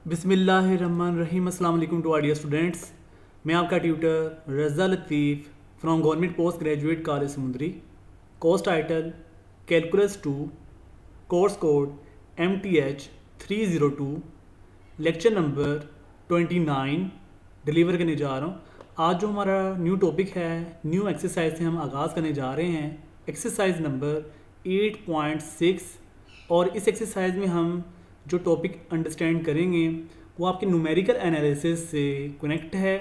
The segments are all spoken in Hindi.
बिस्मिल्लाहिर्रहमानिर्रहीम। अस्सलाम वालेकुम टू डियर स्टूडेंट्स। मैं आपका tutor Raza Latif from government post graduate college Samundri. Course title calculus 2, course code MTH 302, lecture number 29 deliver करने जा रहा हूँ। आज जो हमारा न्यू टॉपिक है, न्यू एक्सरसाइज से हम आगाज़ करने जा रहे हैं, एक्सरसाइज नंबर 8.6। और इस एक्सरसाइज में हम जो टॉपिक अंडरस्टैंड करेंगे वो आपके न्यूमेरिकल एनालिसिस से कनेक्ट है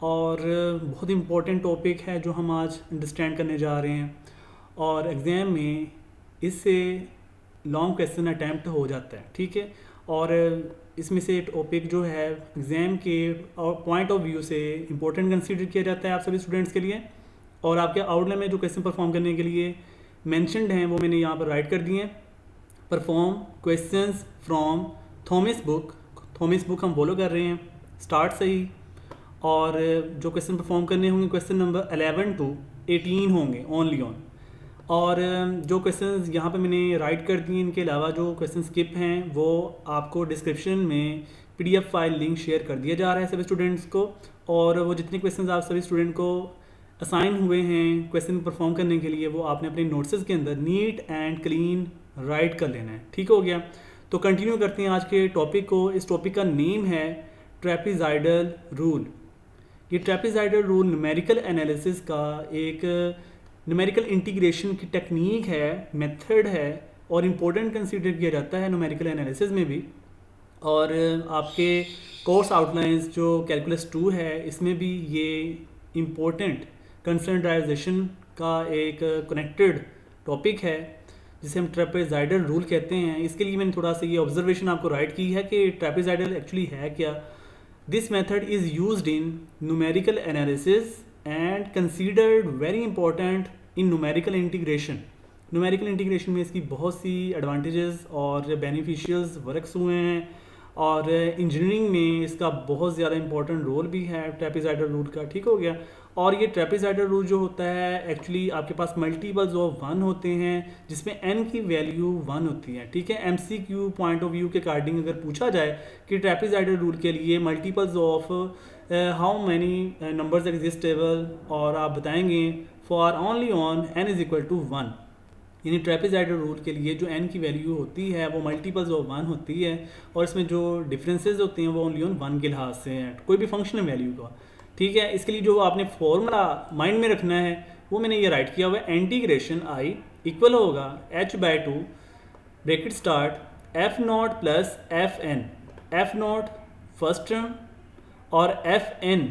और बहुत इम्पोर्टेंट टॉपिक है जो हम आज अंडरस्टैंड करने जा रहे हैं। और एग्ज़ाम में इससे लॉन्ग क्वेश्चन अटैम्प्ट हो जाता है, ठीक है। और इसमें से टॉपिक जो है एग्ज़ाम के पॉइंट ऑफ व्यू से इम्पोर्टेंट कंसीडर किया जाता है आप सभी स्टूडेंट्स के लिए। और आपके आउटलाइन में जो क्वेश्चन परफॉर्म करने के लिए मैंशनड हैं वो मैंने यहाँ पर राइट कर दिए हैं। Perform questions from Thomas book हम फॉलो कर रहे हैं स्टार्ट से ही। और जो क्वेश्चन परफॉर्म करने होंगे क्वेश्चन नंबर 11 to 18 होंगे ओनली ऑन। और जो क्वेश्चंस यहाँ पे मैंने राइट कर दिए, इनके अलावा जो क्वेश्चन स्किप हैं वो आपको डिस्क्रिप्शन में PDF फाइल लिंक शेयर कर दिया जा रहा है सभी स्टूडेंट्स को। और वो जितने क्वेश्चंस आप सभी स्टूडेंट को असाइन हुए हैं क्वेश्चन परफॉर्म करने के लिए वो आपने अपने नोट्स के अंदर नीट एंड क्लीन राइट कर लेना है, ठीक हो गया। तो कंटिन्यू करते हैं आज के टॉपिक को। इस टॉपिक का नेम है ट्रेपेज़ाइडल रूल। ये ट्रेपेज़ाइडल रूल न्यूमेरिकल एनालिसिस का एक न्यूमेरिकल इंटीग्रेशन की टेक्निक है, मेथड है और इम्पोर्टेंट कंसीडर किया जाता है न्यूमेरिकल एनालिसिस में भी। और आपके कोर्स आउटलाइंस जो कैलकुलस 2 है इसमें भी ये इम्पोर्टेंट कंसर्नडाइजेशन का एक कनेक्टेड टॉपिक है जिसे हम ट्रेपेज़ाइडल रूल कहते हैं। इसके लिए मैंने थोड़ा सा ये ऑब्जर्वेशन आपको राइट की है कि ट्रेपेज़ाइडल एक्चुअली है क्या। This method is used in numerical analysis and considered very important in numerical integration. Numerical integration में इसकी बहुत सी एडवांटेजेस और बेनिफिशियल्स वर्क्स हुए हैं और इंजीनियरिंग में इसका बहुत ज़्यादा इंपॉर्टेंट रोल भी है ट्रेपेज़ाइडल रूल का, ठीक हो गया। और ये ट्रेपेज़ाइडल रूल जो होता है एक्चुअली आपके पास मल्टीपल्स ऑफ 1 होते हैं जिसमें n की वैल्यू 1 होती है, ठीक है। MCQ पॉइंट ऑफ व्यू के अकॉर्डिंग अगर पूछा जाए कि ट्रेपेज़ाइडल रूल के लिए multiples of how many numbers existable, और आप बताएंगे for only on n is equal to 1, यानी ट्रेपेज़ाइडल रूल के लिए जो n की वैल्यू होती है वो मल्टीपल्स ऑफ 1 होती है और इसमें जो डिफरेंसेस होते हैं वो ओनली ऑन 1 के लिहाज से हैं, कोई भी फंक्शनल वैल्यू का, ठीक है। इसके लिए जो आपने फॉर्मूला माइंड में रखना है वो मैंने ये राइट किया हुआ है। इंटीग्रेशन I इक्वल होगा h/2 bracket start f0 plus fn। f0 first term और fn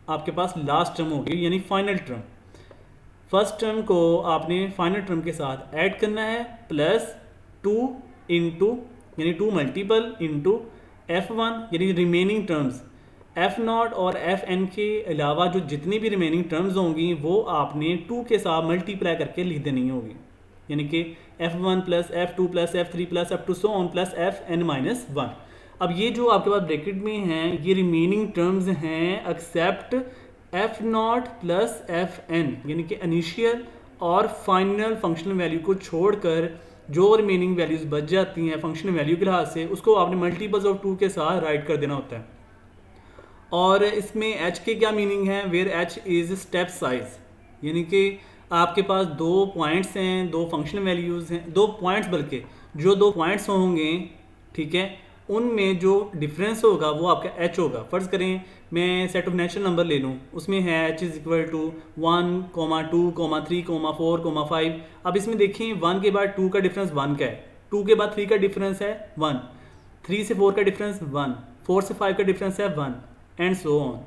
आपके पास लास्ट टर्म होगी यानी फाइनल टर्म। फर्स्ट टर्म को आपने फाइनल टर्म के साथ ऐड करना है प्लस 2 इंटू यानी 2 मल्टीपल इंटू f1 यानी रिमेनिंग टर्म्स। f0 और fn के अलावा जो जितनी भी रिमेनिंग टर्म्स होंगी वो आपने 2 के साथ मल्टीप्लाई करके लिख देनी होगी, यानी कि f1 plus f2 plus f3 plus f2 so on plus fn-1। अब ये जो आपके पास ब्रैकेट में हैं ये रिमेनिंग टर्म्स हैं एक्सेप्ट f0 प्लस fn, यानी कि इनिशियल और फाइनल फंक्शनल वैल्यू को छोड़कर जो रिमेनिंग वैल्यूज़ बच जाती हैं फंक्शनल वैल्यू के लिहाज से उसको आपने मल्टीपल्स ऑफ 2 के साथ राइट कर देना होता है। और इसमें h के क्या मीनिंग है, where h is step size, यानी कि आपके पास 2 पॉइंट्स हैं, 2 फंक्शनल वैल्यूज़ हैं, 2 पॉइंट्स, बल्कि जो 2 पॉइंट्स होंगे, ठीक है, उनमें जो डिफरेंस होगा वो आपका h होगा। फ़र्ज़ करें मैं सेट ऑफ नेचुरल नंबर ले लूँ, उसमें है h इज़ इक्वल टू 1, 2, 3, 4, 5। अब इसमें देखें 1 के बाद 2 का डिफरेंस 1 का है, 2 के बाद 3 का डिफरेंस है 1, 3 से 4 का डिफरेंस 1, 4 से 5 का डिफरेंस है 1 and so on.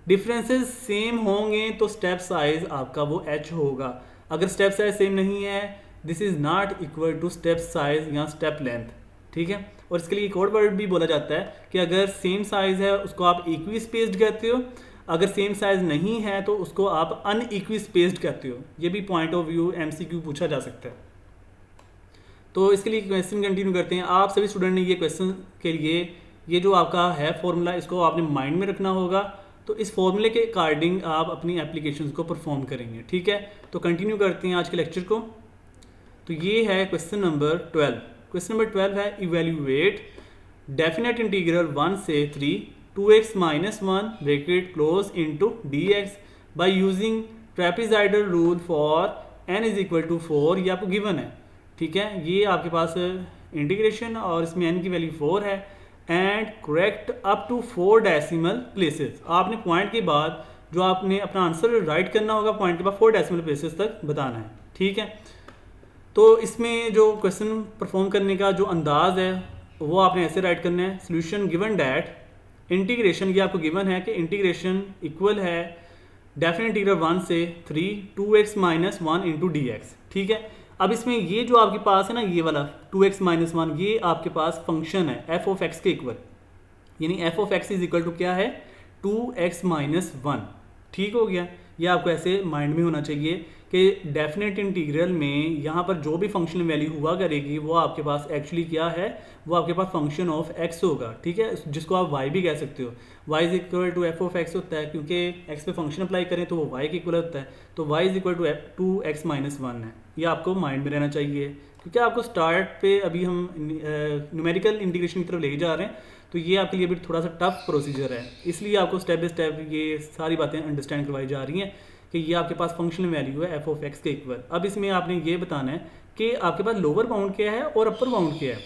Differences same होंगे तो स्टेप साइज आपका वो h होगा। अगर स्टेप साइज सेम नहीं है this is not equal to step size या स्टेप लेंथ, ठीक है। और इसके लिए एक और वर्ड भी बोला जाता है कि अगर सेम साइज़ है उसको आप इक्वी स्पेस्ड कहते हो, अगर सेम साइज़ नहीं है तो उसको आप अनइक्वी स्पेस्ड कहते हो। ये भी पॉइंट ऑफ व्यू MCQ पूछा जा सकता है। तो इसके लिए क्वेश्चन कंटिन्यू करते हैं। आप सभी स्टूडेंट ने ये क्वेश्चन के लिए ये जो आपका है फॉर्मूला इसको आपने माइंड में रखना होगा, तो इस फॉर्मूले के अकॉर्डिंग आप अपनी एप्लीकेशंस को परफॉर्म करेंगे, ठीक है। तो कंटिन्यू करते हैं आज के लेक्चर को। तो ये है क्वेश्चन नंबर 12। क्वेश्चन नंबर 12 है इवेल्यूएट डेफिनेट इंटीग्रल 1 से 3 2x minus 1 bracket close into D X by using trapezoidal rule for n is equal to 4, ये आपको गिवन है, ठीक है। ये आपके पास इंटीग्रेशन और इसमें n की वैल्यू 4 है and correct up to 4 decimal places. आपने पॉइंट के बाद जो आपने अपना आंसर राइट करना होगा पॉइंट के बाद 4 डेसिमल प्लेसेस तक बताना है, ठीक है। तो इसमें जो क्वेश्चन परफॉर्म करने का जो अंदाज है वो आपने ऐसे राइट करना है, सोल्यूशन गिवन डैट इंटीग्रेशन, ये आपको गिवन है कि इंटीग्रेशन इक्वल है डेफिनेट इंटीग्रल 1 से 3 2x minus 1 into D x, ठीक है। अब इसमें ये जो आपके पास है ना ये वाला 2x माइनस 1, ये आपके पास फंक्शन है एफ ऑफ एक्स के इक्वल, यानी F of X is equal to क्या है 2x माइनस 1, ठीक हो गया। ये आपको ऐसे माइंड में होना चाहिए कि डेफिनेट इंटीग्रल में यहाँ पर जो भी फंक्शन वैल्यू हुआ करेगी वो आपके पास एक्चुअली क्या है, वो आपके पास फंक्शन ऑफ एक्स होगा, ठीक है, जिसको आप वाई भी कह सकते हो। Y is equal to F of X होता है, क्योंकि एक्स पे फंक्शन अप्लाई करें तो वो वाई के इक्वल होता है, तो Y is equal to X minus 1 है। ये आपको माइंड में रहना चाहिए, क्योंकि आपको स्टार्ट पे अभी हम न्यूमेरिकल इंटीग्रेशन की तरफ ले जा रहे हैं, तो ये आपके लिए भी थोड़ा सा टफ प्रोसीजर है, इसलिए आपको स्टेप बाई स्टेप ये सारी बातें अंडरस्टैंड करवाई जा रही हैं कि ये आपके पास फंक्शनल वैल्यू है एफ ऑफ एक्स के इक्वल। अब इसमें आपने ये बताना है कि आपके पास लोअर बाउंड क्या है और अपर बाउंड क्या है।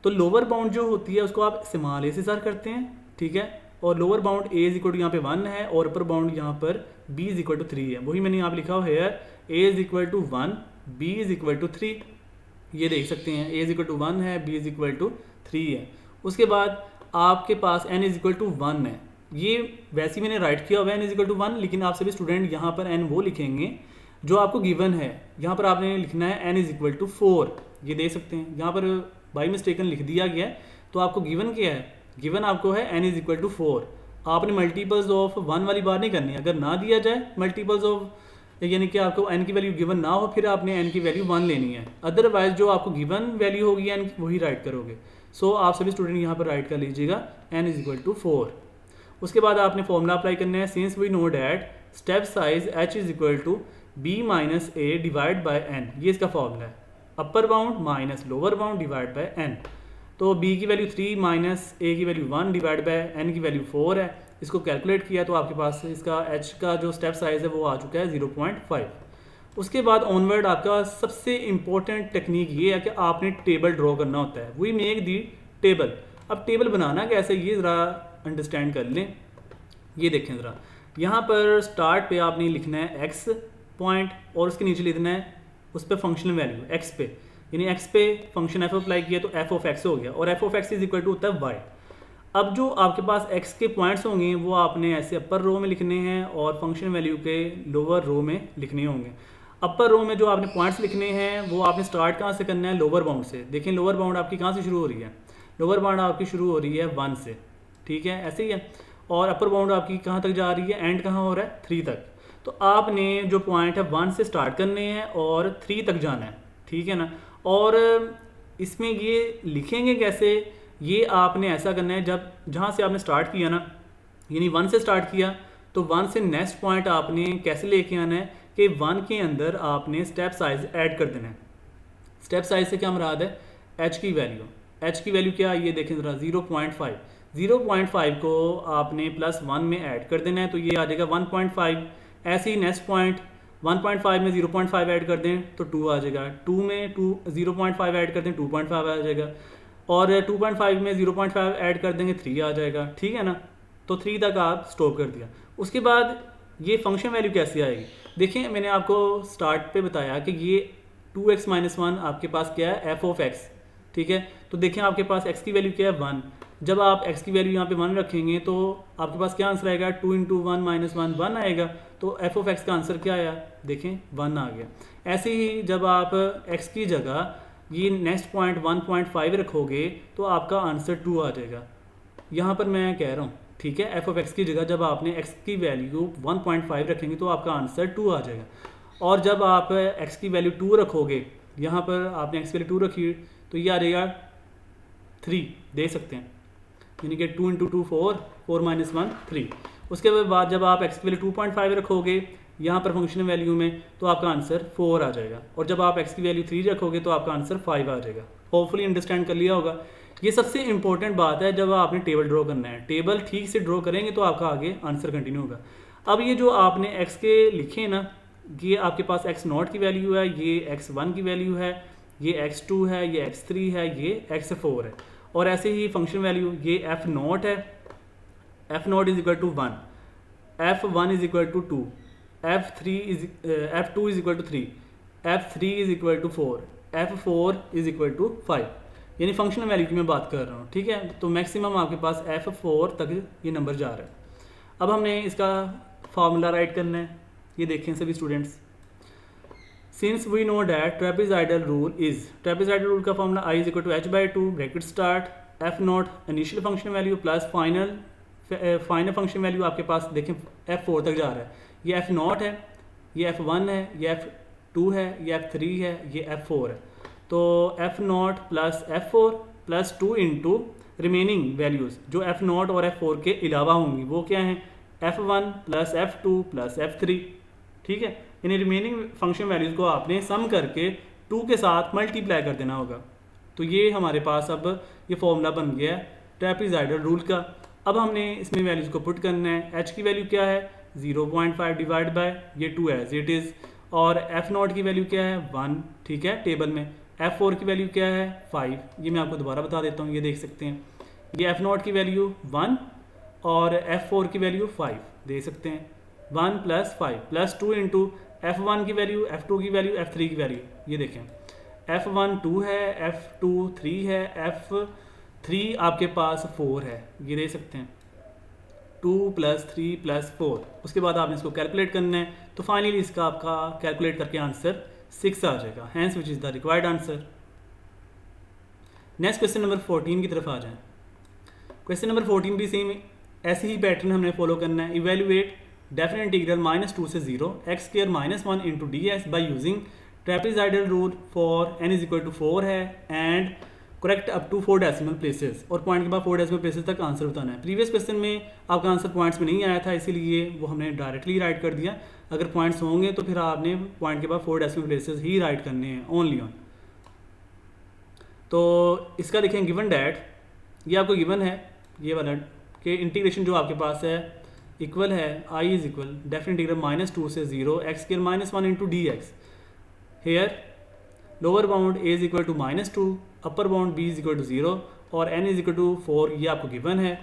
तो लोअर बाउंड जो होती है उसको आप स्मॉल ए से स्टार्ट करते हैं, ठीक है, और lower bound A is equal to यहाँ पे 1 है और अपर बाउंड यहाँ पर बी इज इक्वल टू 3 है। वही मैंने यहाँ पे लिखा हुआ है a is equal to 1 b is equal to 3, ये देख सकते हैं ए इज इक्वल टू 1 है बी इज इक्वल टू 3 है। उसके बाद आपके पास n इज इक्वल टू 1 है, ये वैसे ही मैंने राइट किया हुआ है n इज इक्वल टू 1, लेकिन आप सभी स्टूडेंट यहाँ पर n वो लिखेंगे जो आपको गिवन है। यहाँ पर आपने लिखना है n इज इक्वल टू 4, ये देख सकते हैं यहाँ पर बाई मिस्टेकन लिख दिया गया है, तो आपको गिवन क्या है, गिवन आपको है n इज इक्वल टू 4। आपने मल्टीपल्स ऑफ 1 वाली बात नहीं करनी है, अगर ना दिया जाए मल्टीपल्स ऑफ यानी कि आपको n की वैल्यू गिवन ना हो फिर आपने n की वैल्यू 1 लेनी है, अदरवाइज जो आपको गिवन वैल्यू होगी n की वही राइट करोगे। सो आप सभी स्टूडेंट यहाँ पर राइट कर लीजिएगा n इज इक्वल टू 4। उसके बाद आपने फॉर्मूला अप्लाई करना है, since we know that step size h is equal to b minus A divide by n, ये इसका फॉर्मूला है, upper bound minus lower bound divide by n। तो b की वैल्यू 3 माइनस a की वैल्यू 1 डिवाइड बाई n की वैल्यू 4 है, इसको कैलकुलेट किया तो आपके पास इसका h का जो स्टेप साइज है वो आ चुका है 0.5। उसके बाद ऑनवर्ड आपका सबसे इंपॉर्टेंट टेक्निक ये है कि आपने टेबल ड्रॉ करना होता है, वी मेक दी टेबल। अब टेबल बनाना कैसे ये ज़रा अंडरस्टैंड कर लें, ये देखें ज़रा, यहाँ पर स्टार्ट पे आपने लिखना है एक्स पॉइंट और उसके नीचे लिखना है उस पर फंक्शनल वैल्यू एक्स पे, यानी एक्स पे फंक्शन एफ अप्लाई किया तो एफ ऑफ एक्स हो गया और F of X is equal to होता है वाई। अब जो आपके पास एक्स के पॉइंट्स होंगे वो आपने ऐसे अपर रो में लिखने हैं और फंक्शन वैल्यू के लोअर रो में लिखने होंगे। अपर रो में जो आपने पॉइंट्स लिखने हैं वो आपने स्टार्ट कहाँ से करना है, लोअर बाउंड से। देखें लोअर बाउंड आपकी कहाँ से शुरू हो रही है, लोअर बाउंड आपकी शुरू हो रही है 1 से, ठीक है, ऐसे ही है, और अपर बाउंड आपकी कहाँ तक जा रही है, एंड कहाँ हो रहा है 3 तक। तो आपने जो पॉइंट है 1 से स्टार्ट करने हैं और 3 तक जाना है, ठीक है ना। और इसमें ये लिखेंगे कैसे, ये आपने ऐसा करना है जब जहाँ से आपने स्टार्ट किया ना, यानी 1 से स्टार्ट किया तो 1 से नेक्स्ट पॉइंट आपने कैसे लेके आना है कि 1 के अंदर आपने स्टेप साइज ऐड कर देना है। स्टेप साइज से क्या मुराद है, h की वैल्यू, h की वैल्यू क्या है ये देखें ज़रा 0.5, 0.5 को आपने +1 में ऐड कर देना है तो ये आ जाएगा 1.5। ऐसे ही नेक्स्ट पॉइंट 1.5 में 0.5 ऐड कर दें तो 2 आ जाएगा, 2 में 0.5 ऐड कर दें 2.5 आ जाएगा, और 2.5 में 0.5 ऐड कर देंगे 3 आ जाएगा, ठीक है ना। तो 3 तक आप स्टॉप कर दिया। उसके बाद ये फंक्शन वैल्यू कैसे आएगी, देखें मैंने आपको स्टार्ट पे बताया कि ये 2x माइनस 1 आपके पास क्या है एफ ऑफ एक्स, ठीक है। तो देखें आपके पास x की वैल्यू क्या है 1, जब आप x की वैल्यू यहाँ पे 1 रखेंगे तो आपके पास क्या आंसर आएगा, 2 × 1 माइनस 1 1 आएगा, तो एफ ऑफ एक्स का आंसर क्या आया, देखें 1 आ गया। ऐसे ही जब आप x की जगह ये नेक्स्ट पॉइंट 1.5 रखोगे तो आपका आंसर 2 आ जाएगा। यहाँ पर मैं कह रहा हूँ, ठीक है, एफ ऑफ एक्स की जगह जब आपने x की वैल्यू 1.5 रखेंगे तो आपका आंसर 2 आ जाएगा, और जब आप x की वैल्यू 2 रखोगे, यहाँ पर आपने x की वैल्यू 2 रखी तो ये आ जाएगा 3, देख सकते हैं, यानी कि 2 × 2 4, 4 - 1 3। उसके बाद जब आप x की वैल्यू 2.5 रखोगे यहाँ पर फंक्शन वैल्यू में तो आपका आंसर 4 आ जाएगा, और जब आप x की वैल्यू 3 रखोगे तो आपका आंसर 5 आ जाएगा। होपफुली अंडरस्टैंड कर लिया होगा ये सबसे इंपॉर्टेंट बात है जब आपने टेबल ड्रॉ करना है, टेबल ठीक से ड्रॉ करेंगे तो आपका आगे आंसर कंटिन्यू होगा। अब ये जो आपने एक्स के लिखे ना, ये आपके पास एक्स नॉट की वैल्यू है, ये एक्स वन की वैल्यू है, ये एक्स टू है, ये एक्स थ्री है, ये एक्स फोर है। और ऐसे ही फंक्शन वैल्यू ये एफ नॉट है, F nought is equal to one, F one is equal to two, F two is equal to three, F three is equal to four, F four is equal to five. यानी फंक्शनल वैल्यू की मैं बात कर रहा हूँ, ठीक है। तो मैक्सिमम आपके पास एफ फोर तक ये नंबर जा रहा है। अब हमने इसका फार्मूला राइट करना है, ये देखें सभी students. Since we know that trapezoidal rule is, trapezoidal rule का formula I is equal to h by two bracket start f not initial function value plus final function value आपके पास देखें एफ फोर तक जा रहा है। ये एफ नॉट है, ये एफ वन है, ये एफ टू है, ये एफ थ्री है, ये एफ फोर है। तो F not plus F four plus two into remaining values जो एफ नॉट और एफ फोर के अलावा होंगी, वो क्या हैं, F one plus F two plus F three, ठीक है। यानी रिमेनिंग फंक्शन वैल्यूज़ को आपने सम करके टू के साथ मल्टीप्लाई कर देना होगा। तो ये हमारे पास अब ये फॉर्मूला बन गया है ट्रेपेजॉइडल रूल का। अब हमने इसमें वैल्यूज़ को पुट करना है। एच की वैल्यू क्या है 0.5 डिवाइड बाय ये टू एज इट इज़, और एफ नॉट की वैल्यू क्या है 1, ठीक है टेबल में। एफ फोर की वैल्यू क्या है 5, ये मैं आपको दोबारा बता देता हूँ, ये देख सकते हैं। ये एफ नॉट की वैल्यू 1 और एफ फोर की वैल्यू 5 दे सकते हैं। 1 plus 5 plus 2 into F one की वैल्यू, एफ टू की वैल्यू, एफ थ्री की वैल्यू, ये देखें एफ वन 2 है, एफ टू 3 है, एफ थ्री आपके पास 4 है, ये दे सकते हैं 2 प्लस 3 प्लस 4। उसके बाद आपने इसको कैलकुलेट करना है, तो फाइनली इसका आपका कैलकुलेट करके आंसर 6 आ जाएगा, hence which is the required answer. Next question number 14 की तरफ आ जाएं। क्वेश्चन नंबर 14 भी सेम ऐसे ही पैटर्न हमने फॉलो करना है। इवेल्युएट डेफिनेट इंटीग्रल -2 से 0 X square -1 into D X by using trapezoidal rule for n is equal to 4 है and correct up to 4 decimal places, और पॉइंट के बाद 4 डेसिमल प्लेसेस तक आंसर बताना है। प्रीवियस क्वेश्चन में आपका आंसर पॉइंट्स में नहीं आया था, इसीलिए वो हमने डायरेक्टली राइट कर दिया। अगर पॉइंट्स होंगे तो फिर आपने पॉइंट के बाद 4 डेसिमल प्लेसेस ही राइट करने हैं ओनली ऑन। तो इसका देखें गिवन डैट, ये आपको गिवन है ये वाला कि इंटीग्रेशन जो आपके पास है इक्वल है I is equal definite integral -2 से 0 X square -1 into D X. Here lower bound A is equal to -2, upper bound B is equal to 0 और n इज इक्वल टू 4, ये आपको गिवन है।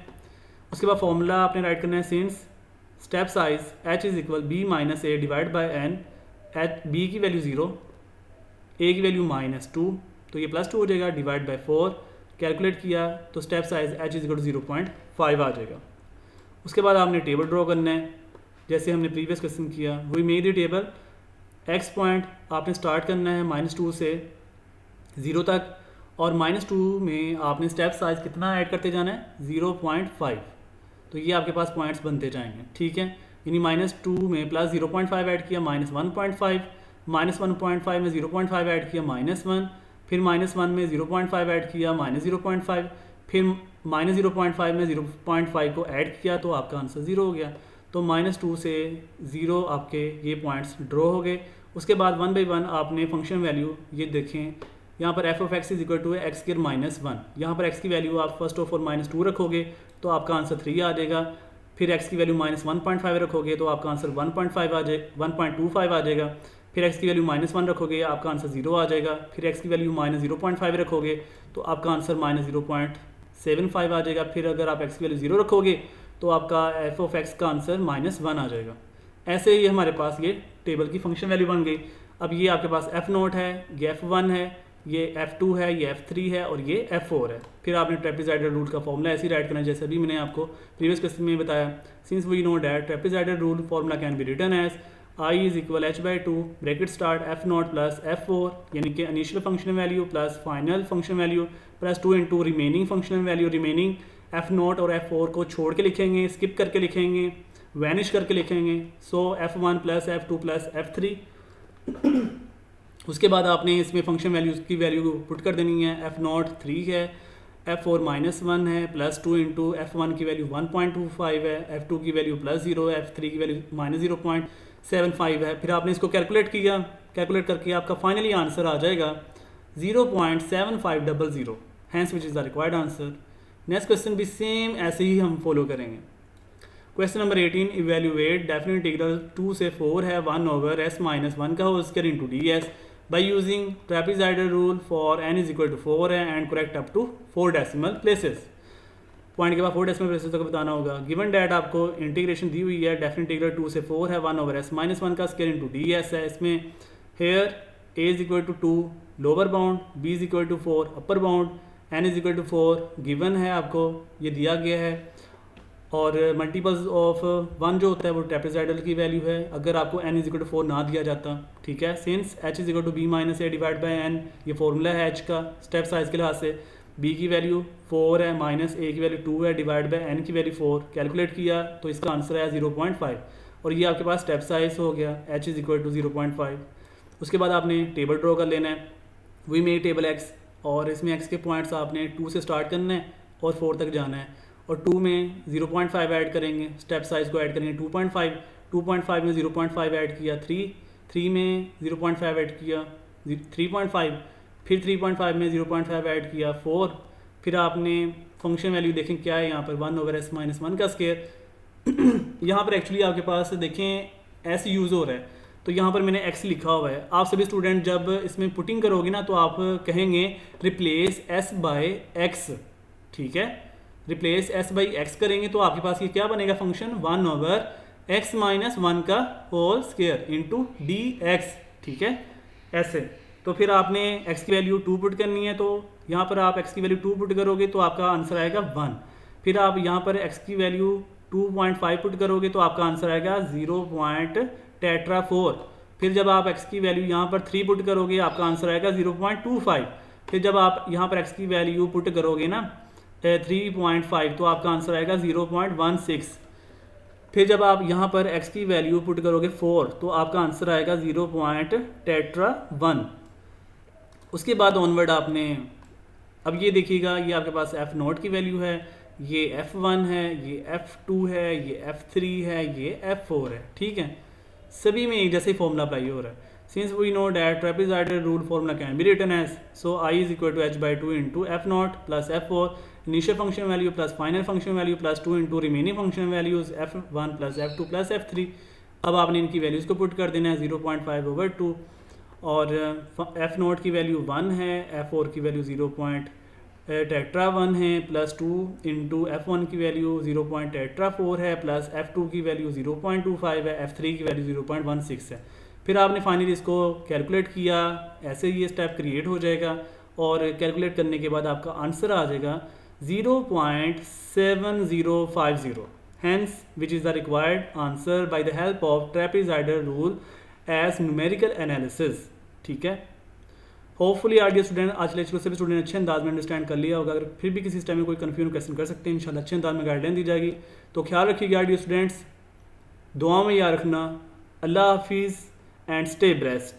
उसके बाद फॉर्मूला आपने राइट करना है since step size h is equal b minus A divide by n, H B की वैल्यू 0, a की वैल्यू -2, तो ये +2 हो जाएगा डिवाइड बाई 4। कैलकुलेट किया तो step size h is equal to 0.5 आ जाएगा। उसके बाद आपने टेबल ड्रॉ करना है जैसे हमने प्रीवियस क्वेश्चन किया। We made the table, X point आपने स्टार्ट करना है -2 से 0 तक, और -2 में आपने स्टेप साइज कितना ऐड करते जाना है 0.5, तो ये आपके पास पॉइंट्स बनते जाएंगे, ठीक है। यानी -2 में प्लस 0.5 ऐड किया -1.5, -1.5 में 0.5 ऐड किया -1, फिर -1 में 0.5 ऐड किया -0.5, फिर -0.5 में 0.5 को ऐड किया तो आपका आंसर 0 हो गया। तो -2 से 0 आपके ये पॉइंट्स ड्रॉ हो गए। उसके बाद 1 बाई 1 आपने फंक्शन वैल्यू ये देखें, यहाँ पर F of X is equal to है एक्स स्क्वायर -1, यहाँ पर एक्स की वैल्यू आप फर्स्ट ऑफ ऑल -2 रखोगे तो आपका आंसर 3 आ जाएगा। फिर एक्स की वैल्यू -1.5 रखोगे तो आपका आंसर 1.25 आ जाएगा। फिर एक्स की वैल्यू -1 रखोगे आपका आंसर 0 आ जाएगा। फिर एक्स की वैल्यू -0.5 रखोगे तो आपका आंसर -0.75 आ जाएगा। फिर अगर आप एक्स की वैल्यू 0 रखोगे तो आपका एफ ऑफ एक्स का आंसर -1 आ जाएगा। ऐसे ही हमारे पास ये टेबल की फंक्शन वैल्यू बन गई। अब ये आपके पास एफ नोट है, ये F1 है, ये F2 है, ये F3 है और ये F4 है। फिर आपने ट्रेपेजॉइडल रूल का फॉर्मूला ऐसे ही राइट करना है जैसे अभी मैंने आपको प्रीवियस क्वेश्चन में बताया। Since we know that trapezoidal rule formula can be written as I is equal h/2 bracket start F0 plus F4 यानी कि initial function value plus final function value plus 2 into remaining functional value. Remaining F0 और F4 को छोड़ के लिखेंगे, स्किप करके लिखेंगे, वैनिश करके लिखेंगे। सो F1 plus F2 plus F3। उसके बाद आपने इसमें फंक्शन वैल्यूज़ की वैल्यू पुट कर देनी है। F0 3 है, F4 -1 है, प्लस 2 इंटू F1 की वैल्यू 1.25 है, F2 की वैल्यू +0 है, F3 की वैल्यू -0.75 है। फिर आपने इसको कैलकुलेट करके आपका फाइनली आंसर आ जाएगा 0.7500। Hence which is the required answer. Next question भी सेम ऐसे ही हम फॉलो करेंगे। Question number 18, evaluate definite integral 2 से 4 है 1/s-1 का whole square into ds by using trapezoidal rule for n is equal to 4 है and correct up to 4 decimal places. Point के बाद 4 डेसिमल प्लेसेस तक बताना होगा। गिवन डैट आपको इंटीग्रेशन दी हुई है, डेफिनेट इंटीग्रल 2 से 4 है 1/s-1 का स्क्वायर इंटू ds है। इसमें here a is equal to 2 lower bound, b is equal to 4 upper bound, n is equal to 4 given है, आपको ये दिया गया है। और मल्टीपल्स ऑफ 1 जो होता है वो ट्रेपेजॉइडल की वैल्यू है, अगर आपको n इज इक्वल टू 4 ना दिया जाता, ठीक है। Since h is equal to b minus a divide by n, ये फॉर्मूला है h का स्टेप साइज के लिहाज से। b की वैल्यू 4 है माइनस a की वैल्यू 2 है डिवाइड बाई n की वैल्यू 4, कैलकुलेट किया तो इसका आंसर है 0.5 और ये आपके पास स्टेप साइज हो गया h इज इक्वल टू 0.5। उसके बाद आपने टेबल ड्रॉ कर लेना है, वी मेक टेबल x, और इसमें x के पॉइंट्स आपने 2 से स्टार्ट करना है और 4 तक जाना है, और 2 में 0.5 ऐड करेंगे, स्टेप साइज को ऐड करेंगे 2.5, 2.5 में 0.5 ऐड किया 3 में 0.5 ऐड किया 3.5, फिर 3.5 में 0.5 ऐड किया 4, फिर आपने फंक्शन वैल्यू देखें क्या है यहाँ पर 1/s-1 का स्क्वायर। यहाँ पर एक्चुअली आपके पास देखें s यूज़ हो रहा है, तो यहाँ पर मैंने x लिखा हुआ है। आप सभी स्टूडेंट जब इसमें पुटिंग करोगे ना तो आप कहेंगे रिप्लेस s बाय x, ठीक है। रिप्लेस s बाई x करेंगे तो आपके पास ये क्या बनेगा फंक्शन 1/x-1 का होल स्क्वायर इंटू dx, ठीक है, ऐसे। तो फिर आपने x की वैल्यू 2 पुट करनी है, तो यहाँ पर आप x की वैल्यू 2 पुट करोगे तो आपका आंसर आएगा 1। फिर आप यहाँ पर x की वैल्यू 2.5 पुट करोगे तो आपका आंसर आएगा 0.4। फिर जब आप x की वैल्यू यहाँ पर 3 पुट करोगे आपका आंसर आएगा 0.25। फिर जब आप यहाँ पर x की वैल्यू पुट करोगे ना 3.5 तो आपका आंसर आएगा 0.16। फिर जब आप यहाँ पर x की वैल्यू पुट करोगे 4 तो आपका आंसर आएगा 0.1। उसके बाद ऑनवर्ड आपने अब ये देखिएगा, ये आपके पास f0 की वैल्यू है, ये f1 है, ये f2 है, ये f3 है, ये f4 है, ठीक है। सभी में एक जैसे फॉर्मूला अप्लाई हो रहा है। Since we know that trapezoidal rule formula can be written as so i is equal to h/2 into f0 plus f4 initial function value plus final function value plus 2 into remaining function values f1 plus f2 plus f3। अब आपने इनकी वैल्यूज़ को पुट कर देना है 0.5/2, और f0 की वैल्यू 1 है, f4 की वैल्यू 0.1 है, प्लस 2 इंटू f1 की वैल्यू 0.4 है, प्लस f2 की वैल्यू 0.25 है, f3 की वैल्यू 0.16 है। फिर आपने फाइनली इसको कैलकुलेट किया, ऐसे ही ये स्टेप क्रिएट हो जाएगा, और कैलकुलेट करने के बाद आपका आंसर आ जाएगा 0.7050, hence which is the required answer by the help of trapezoidal rule as numerical analysis, ठीक है। होपफुली आर डी स्टूडेंट आज लेक्चर से भी स्टूडेंट अच्छे अंदाज में अंडरस्टैंड कर लिया होगा। अगर फिर भी किसी टाइम में कोई कन्फ्यूजन क्वेश्चन कर सकते हैं, इंशाल्लाह अच्छे अंदाज में गाइडलाइन दी जाएगी। तो ख्याल रखिएगा आर डी स्टूडेंट्स, दुआ में याद रखना। अल्लाह हाफिज़ एंड स्टे ब्लेस्ड।